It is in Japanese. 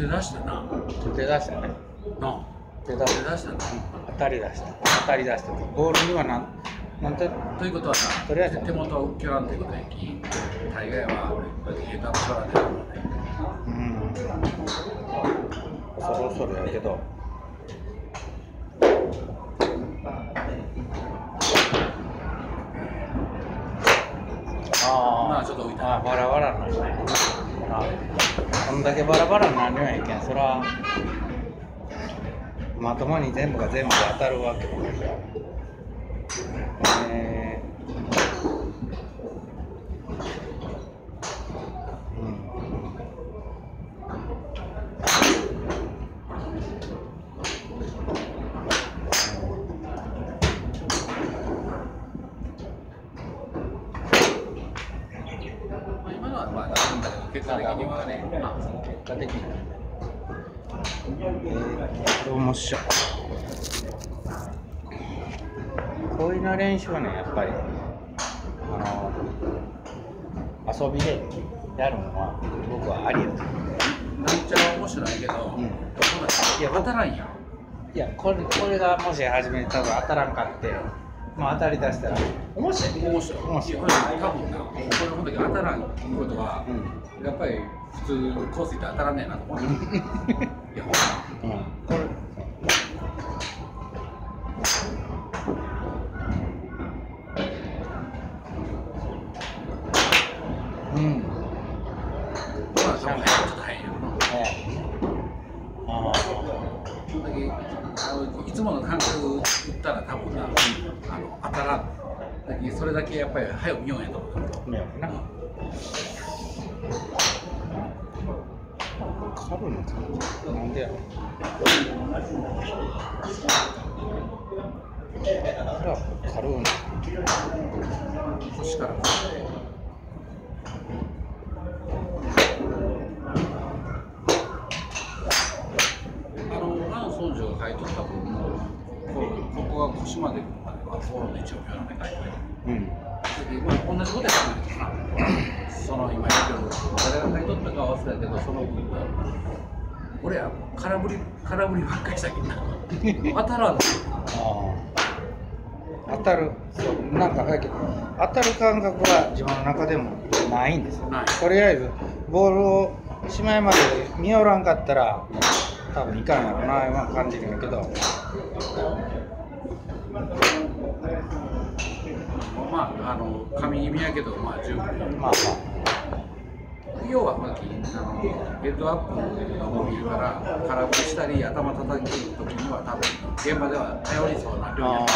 手出したな。手出したね。な手出した。したな。当たり出した。当たり出した。ボールにはなんて。ということはな、とりあえず手元はキョランということやき、大概は下手くそらでるもんね。そろそろやけど。まあちょっと浮いた。バラバラになるね。こんだけバラバラになるのやいけん、それはまともに全部が全部当たるわけ。今のはまあなんだけど結果的にはね。結果的に。どうもっしょ。こういうの練習はね、やっぱり遊びでやるのは僕はありやと。めっちゃ面白いけど、いや当たらんやん。いやこれがもし初めに多分当たらんかって、まあ当たり出したら面白い。面白い。多分な、これの時当たらんことは、やっぱり普通コース行って当たらんねえなと思う。いやほら。これ。まあちょっと早いよな。いつもの感覚打ったら多分な、当たらん。それだけやっぱり早く見ようやと思う。カブの感じなんでやろ。カルーン腰から村長が書いとった分もここが腰まで来るまではフォローの一応秒なんで書いてる。まあ同じことやってるかな。その今誰が書いとったかは忘れたけど、その分俺は空振りばっかりしたけどな。当たらんの。当たる、そうなんか当たる感覚は自分の中でもないんですよ。とりあえずボールをしまいまで見よらんかったら多分いかんやろな今感じるんやけど、まあ神気味やけどまあ十分。要はヘッドアップの伸びるから空振りしたり頭叩きる時には多分現場では頼りそうな量や。